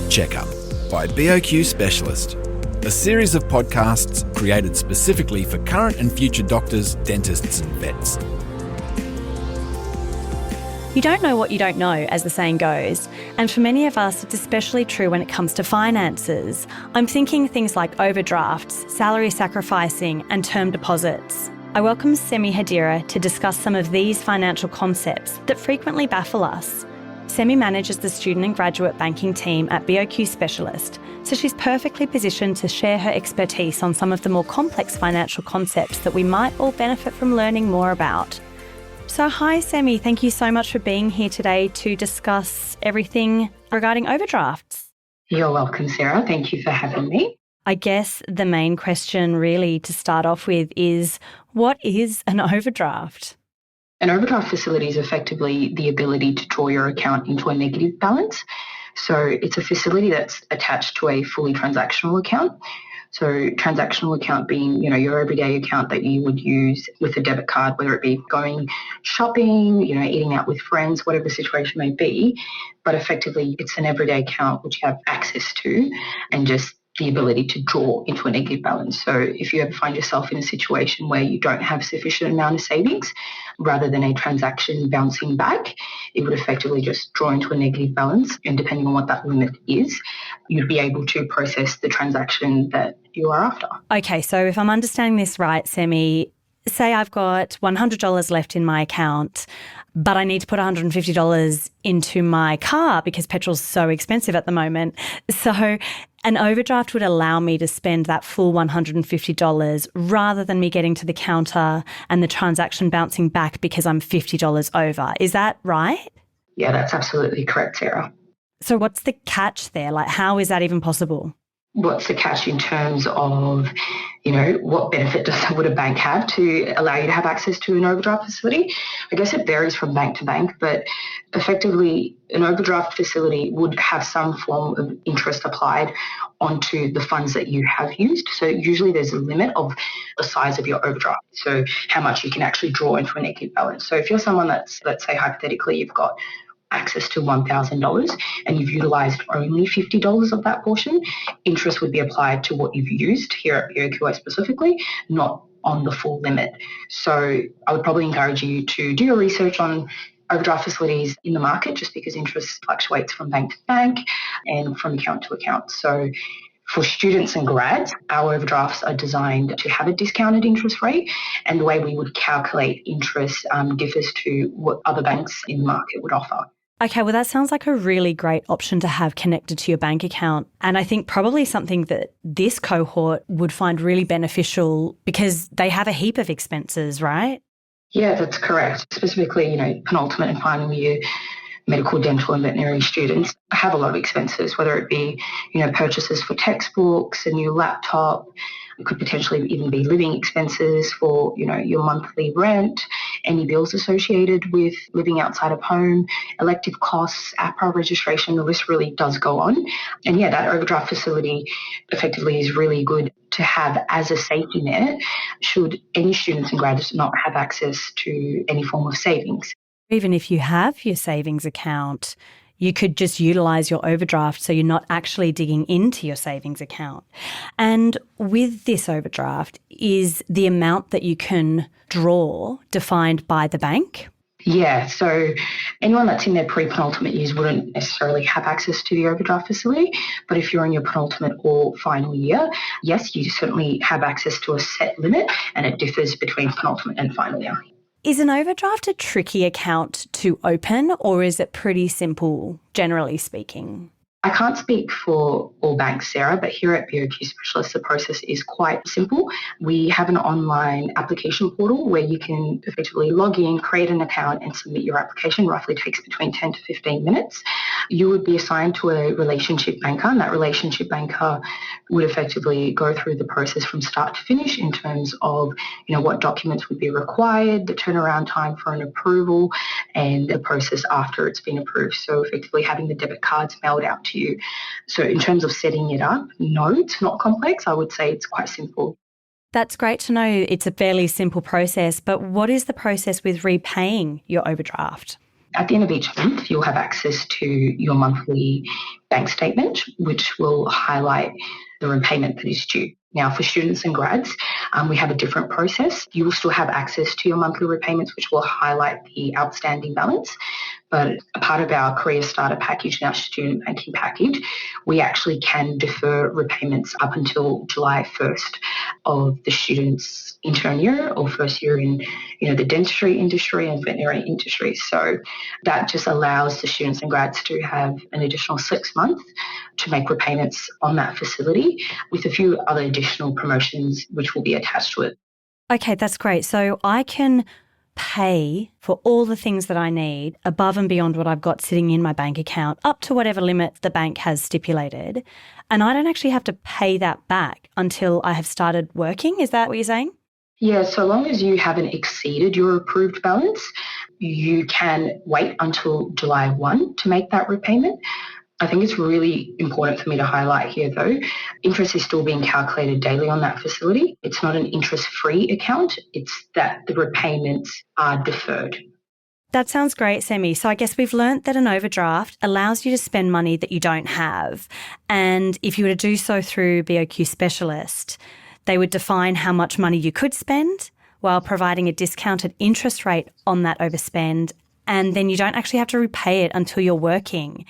Checkup by BOQ Specialist, a series of podcasts created specifically for current and future doctors, dentists and vets. You don't know what you don't know, as the saying goes, and for many of us it's especially true when it comes to finances. I'm thinking things like overdrafts, salary sacrificing and term deposits. I welcome Semi Hadera to discuss some of these financial concepts that frequently baffle us. Semi manages the student and graduate banking team at BOQ Specialist, so she's perfectly positioned to share her expertise on some of the more complex financial concepts that we might all benefit from learning more about. So hi Semi, thank you so much for being here today to discuss everything regarding overdrafts. You're welcome, Sarah. Thank you for having me. I guess the main question really to start off with is, what is an overdraft? An overdraft facility is effectively the ability to draw your account into a negative balance. So it's a facility that's attached to a fully transactional account. So transactional account being, your everyday account that you would use with a debit card, whether it be going shopping, eating out with friends, whatever the situation may be. But effectively, it's an everyday account which you have access to and just the ability to draw into a negative balance. So if you ever find yourself in a situation where you don't have sufficient amount of savings, rather than a transaction bouncing back, it would effectively just draw into a negative balance. And depending on what that limit is, you'd be able to process the transaction that you are after. Okay, so if I'm understanding this right, Semi, say I've got $100 left in my account, but I need to put $150 into my car because petrol's so expensive at the moment. So an overdraft would allow me to spend that full $150 rather than me getting to the counter and the transaction bouncing back because I'm $50 over. Is that right? Yeah, that's absolutely correct, Sarah. So what's the catch there? Like, how is that even possible? What's the catch in terms of, what benefit would a bank have to allow you to have access to an overdraft facility? I guess it varies from bank to bank, but effectively an overdraft facility would have some form of interest applied onto the funds that you have used. So usually there's a limit of the size of your overdraft, so how much you can actually draw into a negative balance. So if you're someone that's, let's say hypothetically, you've got access to $1,000 and you've utilised only $50 of that portion, interest would be applied to what you've used here at BOQA specifically, not on the full limit. So I would probably encourage you to do your research on overdraft facilities in the market, just because interest fluctuates from bank to bank and from account to account. So for students and grads, our overdrafts are designed to have a discounted interest rate, and the way we would calculate interest differs to what other banks in the market would offer. Okay, well, that sounds like a really great option to have connected to your bank account. And I think probably something that this cohort would find really beneficial because they have a heap of expenses, right? Yeah, that's correct. Specifically, penultimate and final year medical, dental and veterinary students have a lot of expenses, whether it be, purchases for textbooks, a new laptop. It could potentially even be living expenses for, your monthly rent, any bills associated with living outside of home, elective costs, APRA registration, the list really does go on. And yeah, that overdraft facility effectively is really good to have as a safety net should any students and graduates not have access to any form of savings. Even if you have your savings account, you could just utilise your overdraft so you're not actually digging into your savings account. And with this overdraft, is the amount that you can draw defined by the bank? Yeah, so anyone that's in their pre-penultimate years wouldn't necessarily have access to the overdraft facility, but if you're in your penultimate or final year, yes, you certainly have access to a set limit, and it differs between penultimate and final year. Is an overdraft a tricky account to open, or is it pretty simple, generally speaking? I can't speak for all banks, Sarah, but here at BOQ Specialist, the process is quite simple. We have an online application portal where you can effectively log in, create an account and submit your application. Roughly takes between 10 to 15 minutes. You would be assigned to a relationship banker, and that relationship banker would effectively go through the process from start to finish in terms of, what documents would be required, the turnaround time for an approval, and the process after it's been approved. So effectively having the debit cards mailed out to you. So in terms of setting it up, no, it's not complex. I would say it's quite simple. That's great to know it's a fairly simple process, but what is the process with repaying your overdraft? At the end of each month, you'll have access to your monthly bank statement, which will highlight the repayment that is due. Now, for students and grads, we have a different process. You will still have access to your monthly repayments, which will highlight the outstanding balance. But a part of our Career Starter package and our student banking package, we actually can defer repayments up until July 1st of the student's intern year or first year in the dentistry industry and veterinary industry. So that just allows the students and grads to have an additional 6 months to make repayments on that facility with a few other additional promotions which will be attached to it. Okay, that's great. So I can pay for all the things that I need above and beyond what I've got sitting in my bank account up to whatever limit the bank has stipulated. And I don't actually have to pay that back until I have started working. Is that what you're saying? Yeah, so long as you haven't exceeded your approved balance, you can wait until July 1 to make that repayment. I think it's really important for me to highlight here, though, interest is still being calculated daily on that facility. It's not an interest-free account. It's that the repayments are deferred. That sounds great, Semi. So I guess we've learnt that an overdraft allows you to spend money that you don't have. And if you were to do so through BOQ Specialist, they would define how much money you could spend while providing a discounted interest rate on that overspend. And then you don't actually have to repay it until you're working.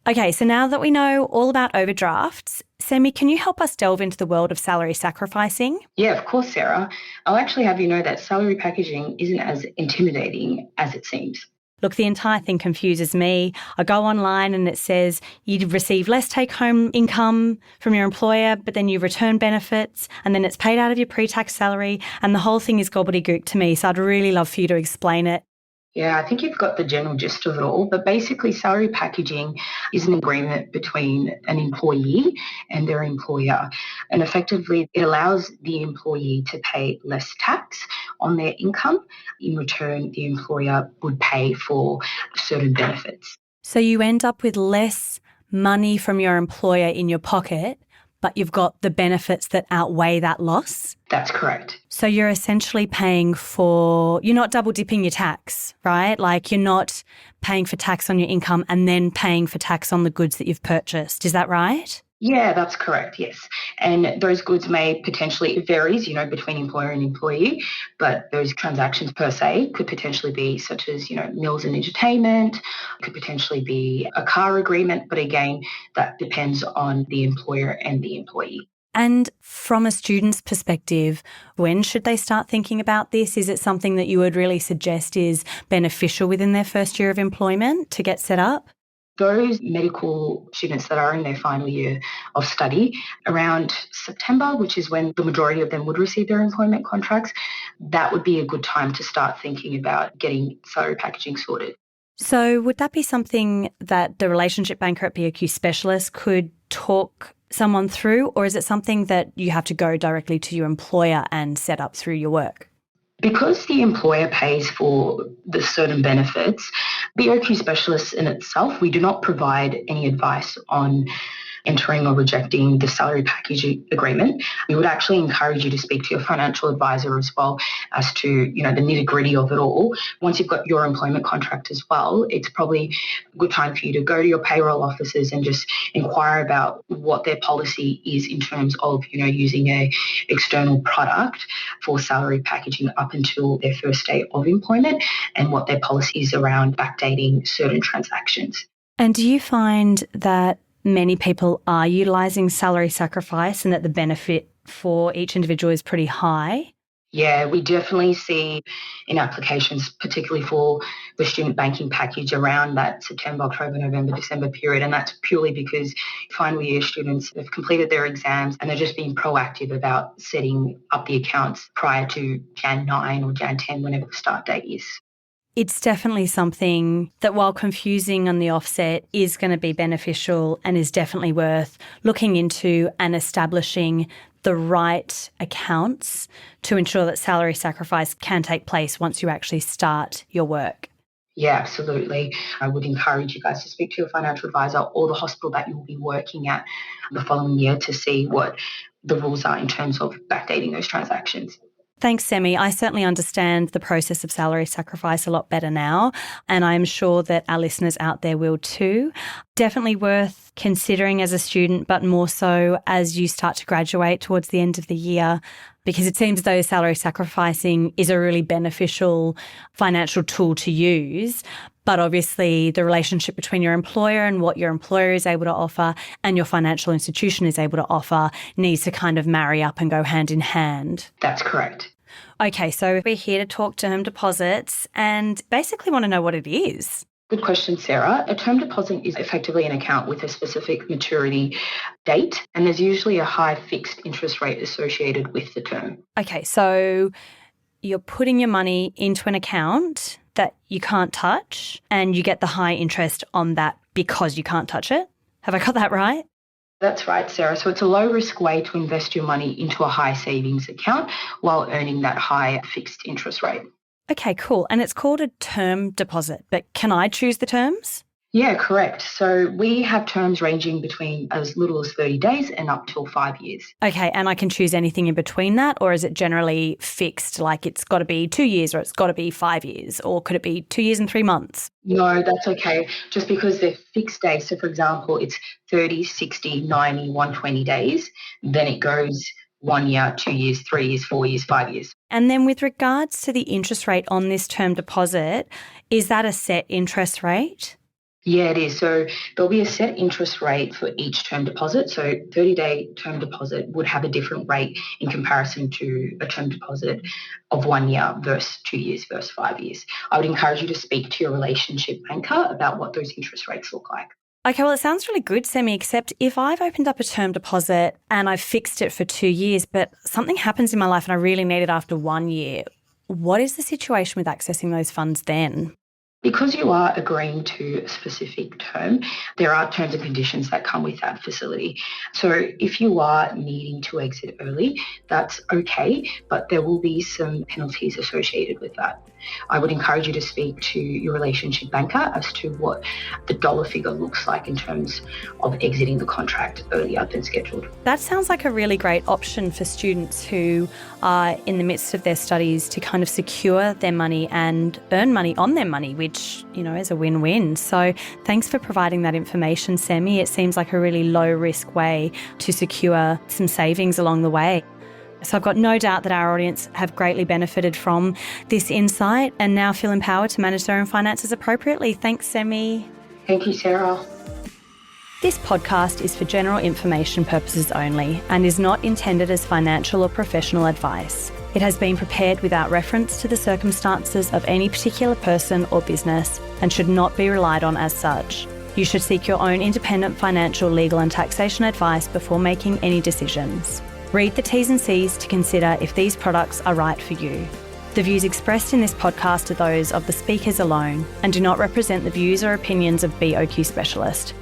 Okay, so now that we know all about overdrafts, Semi, can you help us delve into the world of salary sacrificing? Yeah, of course, Sarah. I'll actually have you know that salary packaging isn't as intimidating as it seems. Look, the entire thing confuses me. I go online and it says you receive less take-home income from your employer, but then you return benefits and then it's paid out of your pre-tax salary and the whole thing is gobbledygook to me. So I'd really love for you to explain it. Yeah, I think you've got the general gist of it all, but basically salary packaging is an agreement between an employee and their employer. And effectively, it allows the employee to pay less tax on their income. In return, the employer would pay for certain benefits. So you end up with less money from your employer in your pocket, but you've got the benefits that outweigh that loss? That's correct. So you're essentially paying for, you're not double dipping your tax, right? Like you're not paying for tax on your income and then paying for tax on the goods that you've purchased. Is that right? Yeah, that's correct, yes. And those goods may potentially, it varies, between employer and employee, but those transactions per se could potentially be such as, meals and entertainment, could potentially be a car agreement, but again, that depends on the employer and the employee. And from a student's perspective, when should they start thinking about this? Is it something that you would really suggest is beneficial within their first year of employment to get set up? Those medical students that are in their final year of study, around September, which is when the majority of them would receive their employment contracts, that would be a good time to start thinking about getting salary packaging sorted. So would that be something that the relationship banker at BOQ Specialist could talk someone through, or is it something that you have to go directly to your employer and set up through your work? Because the employer pays for the certain benefits, BOQ Specialists in itself, we do not provide any advice on entering or rejecting the salary package agreement. We would actually encourage you to speak to your financial advisor as well as to, the nitty-gritty of it all. Once you've got your employment contract as well, it's probably a good time for you to go to your payroll officers and just inquire about what their policy is in terms of, using a external product for salary packaging up until their first day of employment and what their policy is around backdating certain transactions. And do you find that many people are utilising salary sacrifice and that the benefit for each individual is pretty high? Yeah, we definitely see in applications, particularly for the student banking package around that September, October, November, December period. And that's purely because final year students have completed their exams and they're just being proactive about setting up the accounts prior to Jan 9 or Jan 10, whenever the start date is. It's definitely something that, while confusing on the offset, is going to be beneficial and is definitely worth looking into and establishing the right accounts to ensure that salary sacrifice can take place once you actually start your work. Yeah, absolutely. I would encourage you guys to speak to your financial advisor or the hospital that you will be working at the following year to see what the rules are in terms of backdating those transactions. Thanks, Semi. I certainly understand the process of salary sacrifice a lot better now, and I'm sure that our listeners out there will too. Definitely worth considering as a student, but more so as you start to graduate towards the end of the year, because it seems as though salary sacrificing is a really beneficial financial tool to use. But obviously the relationship between your employer and what your employer is able to offer and your financial institution is able to offer needs to kind of marry up and go hand in hand. That's correct. Okay, so we're here to talk term deposits and basically want to know what it is. Good question, Sarah. A term deposit is effectively an account with a specific maturity date, and there's usually a high fixed interest rate associated with the term. Okay, so you're putting your money into an account that you can't touch and you get the high interest on that because you can't touch it. Have I got that right? That's right, Sarah. So it's a low-risk way to invest your money into a high savings account while earning that high fixed interest rate. Okay, cool. And it's called a term deposit, but can I choose the terms? Yeah, correct. So we have terms ranging between as little as 30 days and up till 5 years. Okay, and I can choose anything in between that, or is it generally fixed, like it's got to be 2 years or it's got to be 5 years, or could it be 2 years and 3 months? No, that's okay. Just because they're fixed days. So, for example, it's 30, 60, 90, 120 days. Then it goes 1 year, 2 years, 3 years, 4 years, 5 years. And then with regards to the interest rate on this term deposit, is that a set interest rate? Yeah, it is. So there'll be a set interest rate for each term deposit. So 30-day term deposit would have a different rate in comparison to a term deposit of 1 year versus 2 years versus 5 years. I would encourage you to speak to your relationship banker about what those interest rates look like. Okay, well, it sounds really good, Semi, except if I've opened up a term deposit and I've fixed it for 2 years, but something happens in my life and I really need it after 1 year, what is the situation with accessing those funds then? Because you are agreeing to a specific term, there are terms and conditions that come with that facility. So if you are needing to exit early, that's okay, but there will be some penalties associated with that. I would encourage you to speak to your relationship banker as to what the dollar figure looks like in terms of exiting the contract earlier than scheduled. That sounds like a really great option for students who are in the midst of their studies to kind of secure their money and earn money on their money, which, you know, is a win-win. So thanks for providing that information, Semi. It seems like a really low-risk way to secure some savings along the way. So I've got no doubt that our audience have greatly benefited from this insight and now feel empowered to manage their own finances appropriately. Thanks, Semi. Thank you, Sarah. This podcast is for general information purposes only and is not intended as financial or professional advice. It has been prepared without reference to the circumstances of any particular person or business and should not be relied on as such. You should seek your own independent financial, legal and taxation advice before making any decisions. Read the T's and C's to consider if these products are right for you. The views expressed in this podcast are those of the speakers alone and do not represent the views or opinions of BOQ Specialist.